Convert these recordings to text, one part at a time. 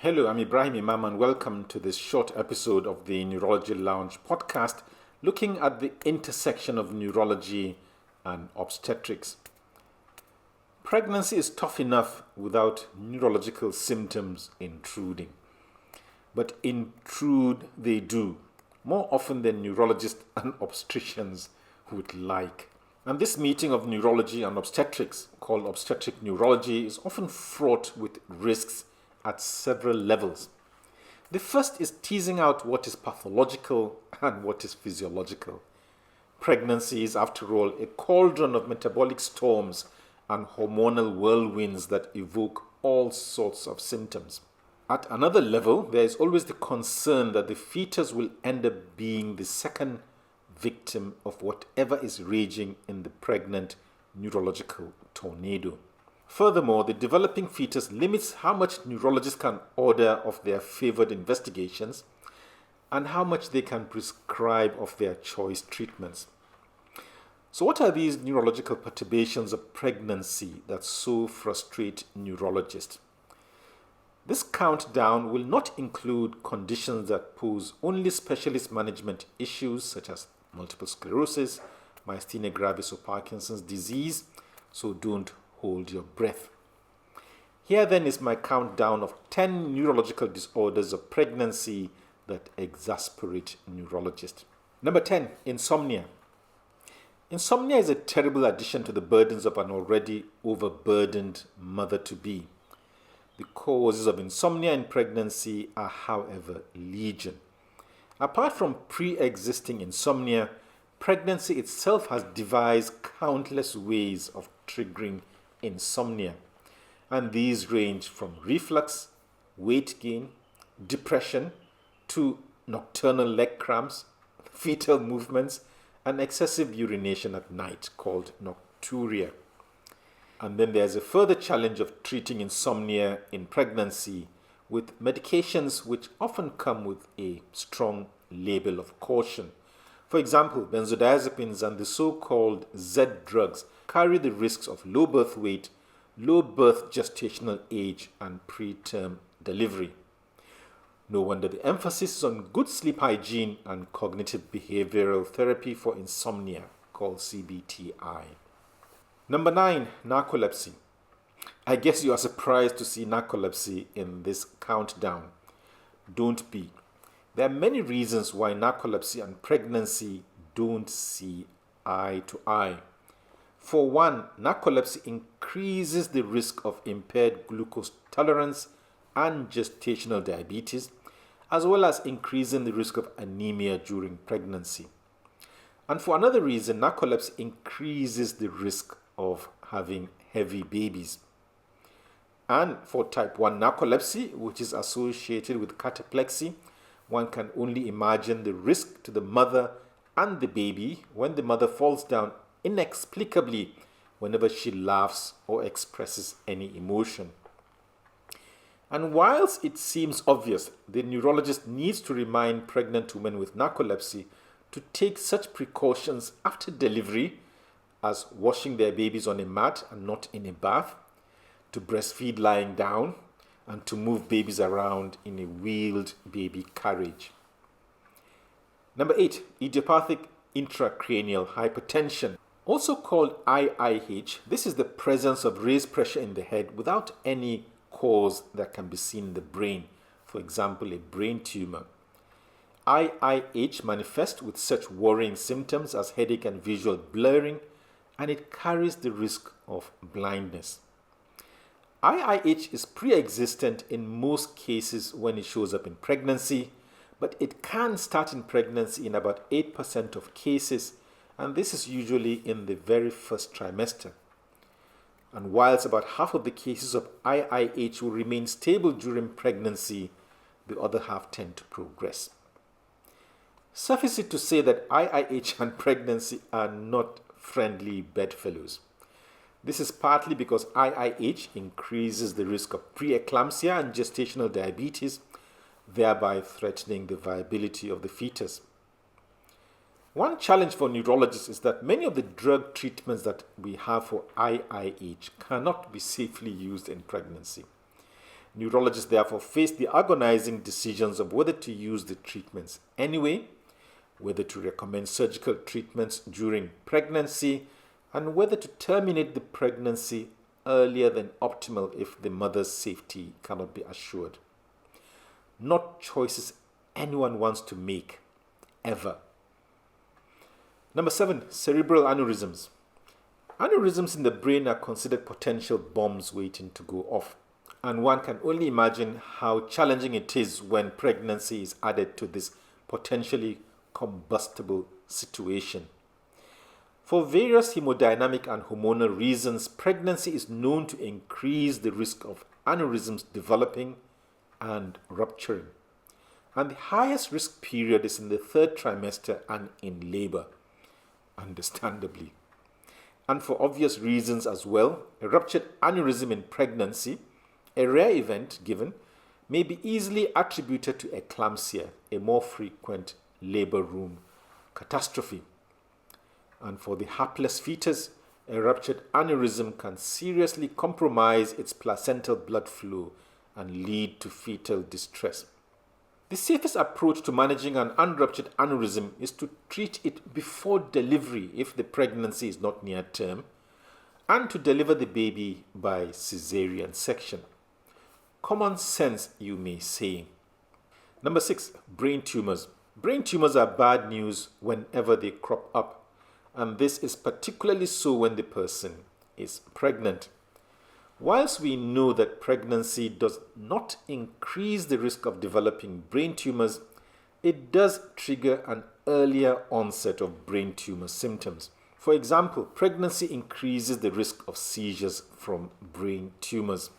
Hello, I'm Ibrahim Imam and welcome to this short episode of the Neurology Lounge podcast looking at the intersection of neurology and obstetrics. Pregnancy is tough enough without neurological symptoms intruding. But intrude they do, more often than neurologists and obstetricians would like. And this meeting of neurology and obstetrics, called obstetric neurology, is often fraught with risks at several levels. The first is teasing out what is pathological and what is physiological. Pregnancy is, after all, a cauldron of metabolic storms and hormonal whirlwinds that evoke all sorts of symptoms. At another level, there is always the concern that the fetus will end up being the second victim of whatever is raging in the pregnant neurological tornado. Furthermore, the developing fetus limits how much neurologists can order of their favored investigations and how much they can prescribe of their choice treatments. So what are these neurological perturbations of pregnancy that so frustrate neurologists? This countdown will not include conditions that pose only specialist management issues such as multiple sclerosis, myasthenia gravis or Parkinson's disease, so don't hold your breath. Here then is my countdown of 10 neurological disorders of pregnancy that exasperate neurologists. Number 10, insomnia. Insomnia is a terrible addition to the burdens of an already overburdened mother-to-be. The causes of insomnia in pregnancy are, however, legion. Apart from pre-existing insomnia, pregnancy itself has devised countless ways of triggering insomnia, and these range from reflux, weight gain, depression, to nocturnal leg cramps, fetal movements, and excessive urination at night called nocturia. And then there's a further challenge of treating insomnia in pregnancy with medications which often come with a strong label of caution. For example, benzodiazepines and the so-called Z drugs carry the risks of low birth weight, low birth gestational age, and preterm delivery. No wonder the emphasis is on good sleep hygiene and cognitive behavioral therapy for insomnia, called CBTI. Number 9, narcolepsy. I guess you are surprised to see narcolepsy in this countdown. Don't be. There are many reasons why narcolepsy and pregnancy don't see eye to eye. For one, narcolepsy increases the risk of impaired glucose tolerance and gestational diabetes, as well as increasing the risk of anemia during pregnancy. And for another reason, narcolepsy increases the risk of having heavy babies. And for type 1 narcolepsy, which is associated with cataplexy, one can only imagine the risk to the mother and the baby when the mother falls down inexplicably whenever she laughs or expresses any emotion. And whilst it seems obvious, the neurologist needs to remind pregnant women with narcolepsy to take such precautions after delivery as washing their babies on a mat and not in a bath, to breastfeed lying down, and to move babies around in a wheeled baby carriage. Number 8, idiopathic intracranial hypertension. Also called IIH, this is the presence of raised pressure in the head without any cause that can be seen in the brain, for example, a brain tumor. IIH manifests with such worrying symptoms as headache and visual blurring, and it carries the risk of blindness. IIH is pre-existent in most cases when it shows up in pregnancy, but it can start in pregnancy in about 8% of cases, and this is usually in the very first trimester. And whilst about half of the cases of IIH will remain stable during pregnancy, the other half tend to progress. Suffice it to say that IIH and pregnancy are not friendly bedfellows. This is partly because IIH increases the risk of preeclampsia and gestational diabetes, thereby threatening the viability of the fetus. One challenge for neurologists is that many of the drug treatments that we have for IIH cannot be safely used in pregnancy. Neurologists therefore face the agonizing decisions of whether to use the treatments anyway, whether to recommend surgical treatments during pregnancy, and whether to terminate the pregnancy earlier than optimal if the mother's safety cannot be assured. Not choices anyone wants to make, ever. Number 7, cerebral aneurysms. Aneurysms in the brain are considered potential bombs waiting to go off, and one can only imagine how challenging it is when pregnancy is added to this potentially combustible situation. For various hemodynamic and hormonal reasons, pregnancy is known to increase the risk of aneurysms developing and rupturing. And the highest risk period is in the 3rd trimester and in labor, understandably. And for obvious reasons as well, a ruptured aneurysm in pregnancy, a rare event given, may be easily attributed to eclampsia, a more frequent labor room catastrophe. And for the hapless fetus, a ruptured aneurysm can seriously compromise its placental blood flow and lead to fetal distress. The safest approach to managing an unruptured aneurysm is to treat it before delivery if the pregnancy is not near term, and to deliver the baby by cesarean section. Common sense, you may say. Number 6, brain tumors. Brain tumors are bad news whenever they crop up, and this is particularly so when the person is pregnant. Whilst we know that pregnancy does not increase the risk of developing brain tumors, it does trigger an earlier onset of brain tumor symptoms. For example, pregnancy increases the risk of seizures from brain tumors.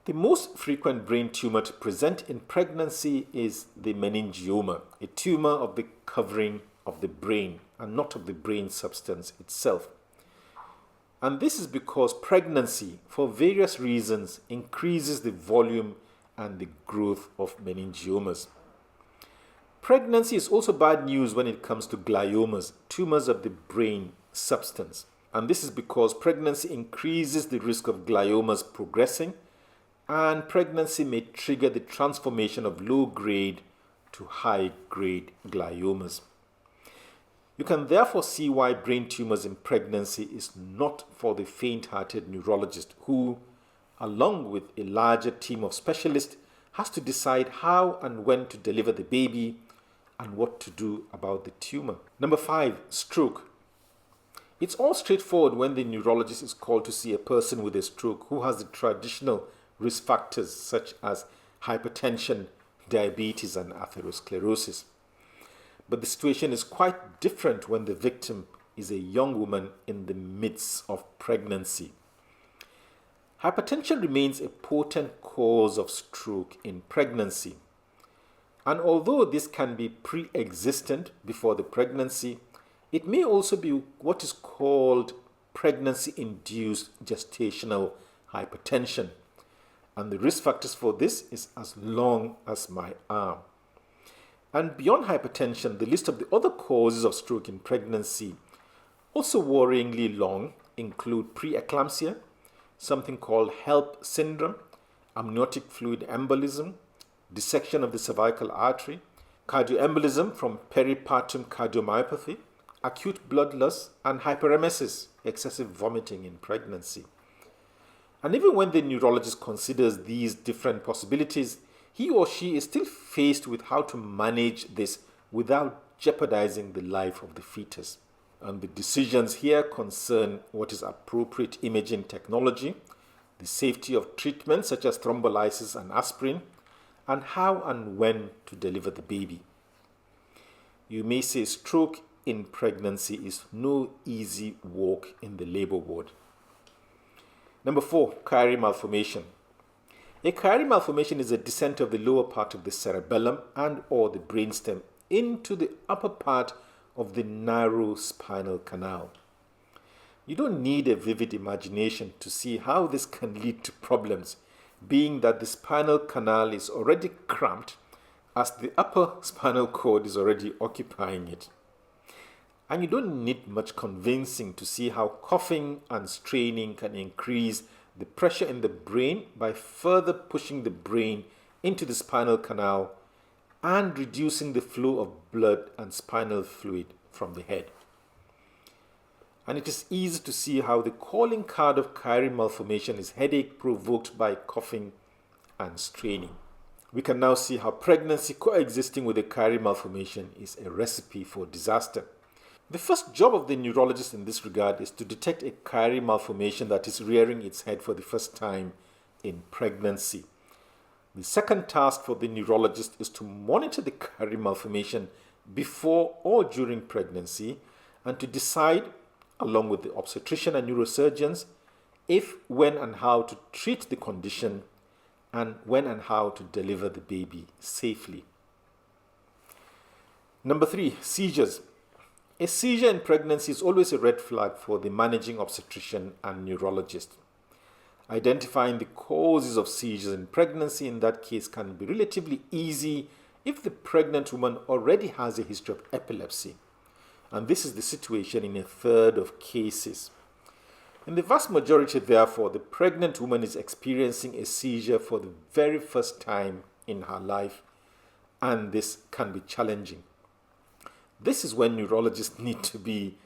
The most frequent brain tumor to present in pregnancy is the meningioma, a tumor of the covering of the brain and not of the brain substance itself. And this is because pregnancy, for various reasons, increases the volume and the growth of meningiomas. Pregnancy is also bad news when it comes to gliomas, tumors of the brain substance. And this is because pregnancy increases the risk of gliomas progressing, and pregnancy may trigger the transformation of low-grade to high-grade gliomas. You can therefore see why brain tumors in pregnancy is not for the faint-hearted neurologist who, along with a larger team of specialists, has to decide how and when to deliver the baby and what to do about the tumor. Number 5, stroke. It's all straightforward when the neurologist is called to see a person with a stroke who has the traditional risk factors such as hypertension, diabetes, and atherosclerosis. But the situation is quite different when the victim is a young woman in the midst of pregnancy. Hypertension remains a potent cause of stroke in pregnancy. And although this can be pre-existent before the pregnancy, it may also be what is called pregnancy-induced gestational hypertension. And the risk factors for this is as long as my arm. And beyond hypertension, the list of the other causes of stroke in pregnancy, also worryingly long, include preeclampsia, something called HELP syndrome, amniotic fluid embolism, dissection of the cervical artery, cardioembolism from peripartum cardiomyopathy, acute blood loss, and hyperemesis, excessive vomiting in pregnancy. And even when the neurologist considers these different possibilities, he or she is still faced with how to manage this without jeopardizing the life of the fetus. And the decisions here concern what is appropriate imaging technology, the safety of treatments such as thrombolysis and aspirin, and how and when to deliver the baby. You may say stroke in pregnancy is no easy walk in the labor ward. Number 4, Chiari malformation. A Chiari malformation is a descent of the lower part of the cerebellum and or the brainstem into the upper part of the narrow spinal canal. You don't need a vivid imagination to see how this can lead to problems, being that the spinal canal is already cramped as the upper spinal cord is already occupying it. And you don't need much convincing to see how coughing and straining can increase the pressure in the brain by further pushing the brain into the spinal canal and reducing the flow of blood and spinal fluid from the head. And it is easy to see how the calling card of Kyrie malformation is headache provoked by coughing and straining. We can now see how pregnancy coexisting with a Kyrie malformation is a recipe for disaster. The first job of the neurologist in this regard is to detect a Kyrie malformation that is rearing its head for the first time in pregnancy. The second task for the neurologist is to monitor the Kyrie malformation before or during pregnancy and to decide, along with the obstetrician and neurosurgeons, if, when and how to treat the condition and when and how to deliver the baby safely. Number 3, seizures. A seizure in pregnancy is always a red flag for the managing obstetrician and neurologist. Identifying the causes of seizures in pregnancy in that case can be relatively easy if the pregnant woman already has a history of epilepsy. And this is the situation in a third of cases. In the vast majority, therefore, the pregnant woman is experiencing a seizure for the very first time in her life, and this can be challenging. This is when neurologists need to be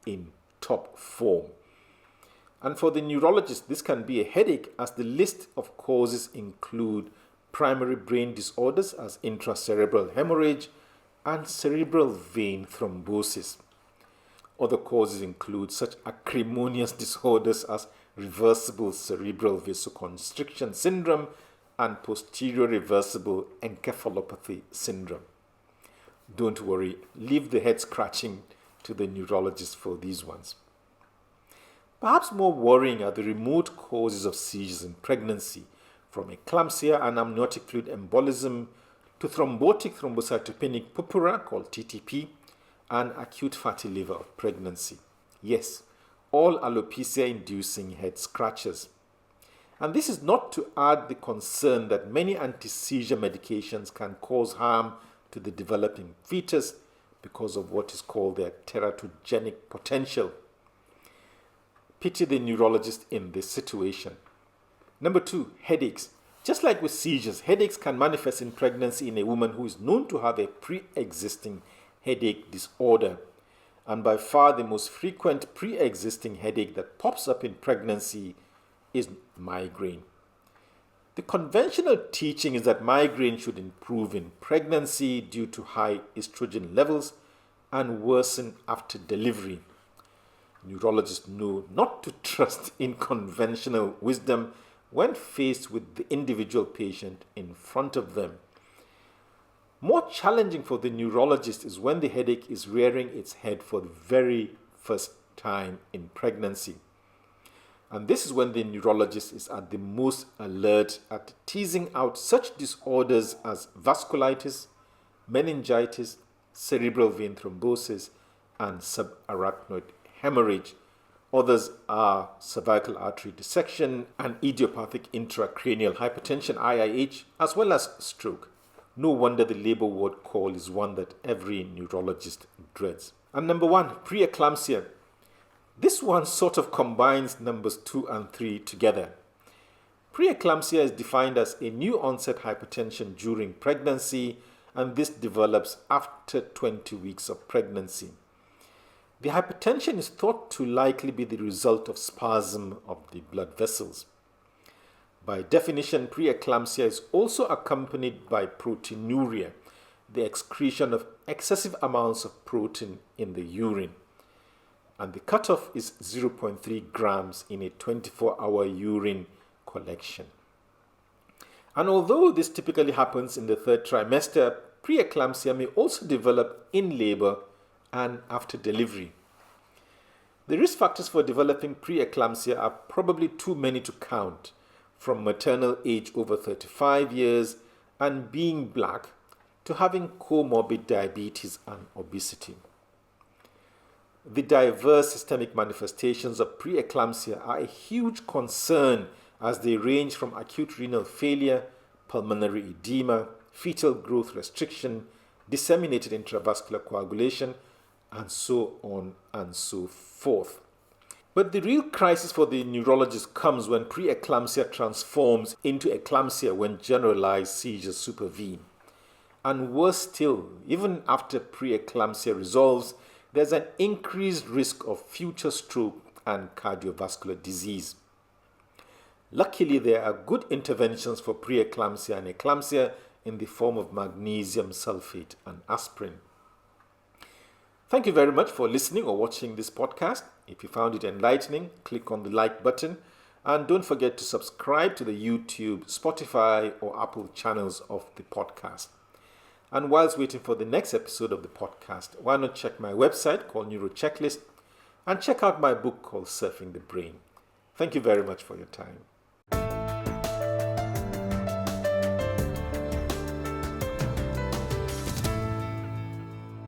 in top form. And for the neurologist, this can be a headache as the list of causes include primary brain disorders as intracerebral hemorrhage and cerebral vein thrombosis. Other causes include such acrimonious disorders as reversible cerebral vasoconstriction syndrome and posterior reversible encephalopathy syndrome. Don't worry, leave the head scratching to the neurologist for these ones. Perhaps more worrying are the remote causes of seizures in pregnancy, from eclampsia and amniotic fluid embolism to thrombotic thrombocytopenic purpura, called TTP, and acute fatty liver of pregnancy. Yes, all alopecia-inducing head scratches. And this is not to add the concern that many anti-seizure medications can cause harm to the developing fetus because of what is called their teratogenic potential. Pity the neurologist in this situation. Number 2, headaches. Just like with seizures, headaches can manifest in pregnancy in a woman who is known to have a pre-existing headache disorder. And by far the most frequent pre-existing headache that pops up in pregnancy is migraine. The conventional teaching is that migraine should improve in pregnancy due to high estrogen levels and worsen after delivery. Neurologists know not to trust in conventional wisdom when faced with the individual patient in front of them. More challenging for the neurologist is when the headache is rearing its head for the very first time in pregnancy. And this is when the neurologist is at the most alert at teasing out such disorders as vasculitis, meningitis, cerebral vein thrombosis, and subarachnoid hemorrhage. Others are cervical artery dissection and idiopathic intracranial hypertension, IIH, as well as stroke. No wonder the labor ward call is one that every neurologist dreads. And number 1, preeclampsia. This one sort of combines numbers 2 and 3 together. Preeclampsia is defined as a new onset hypertension during pregnancy, and this develops after 20 weeks of pregnancy. The hypertension is thought to likely be the result of spasm of the blood vessels. By definition, preeclampsia is also accompanied by proteinuria, the excretion of excessive amounts of protein in the urine. And the cutoff is 0.3 grams in a 24-hour urine collection. And although this typically happens in the 3rd trimester, preeclampsia may also develop in labor and after delivery. The risk factors for developing preeclampsia are probably too many to count, from maternal age over 35 years and being black to having comorbid diabetes and obesity. The diverse systemic manifestations of preeclampsia are a huge concern as they range from acute renal failure, pulmonary edema, fetal growth restriction, disseminated intravascular coagulation, and so on and so forth. But the real crisis for the neurologist comes when preeclampsia transforms into eclampsia when generalized seizures supervene. And worse still, even after preeclampsia resolves, there's an increased risk of future stroke and cardiovascular disease. Luckily, there are good interventions for preeclampsia and eclampsia in the form of magnesium sulfate and aspirin. Thank you very much for listening or watching this podcast. If you found it enlightening, click on the like button and don't forget to subscribe to the YouTube, Spotify or Apple channels of the podcast. And whilst waiting for the next episode of the podcast, why not check my website called Neurochecklist and check out my book called Surfing the Brain. Thank you very much for your time.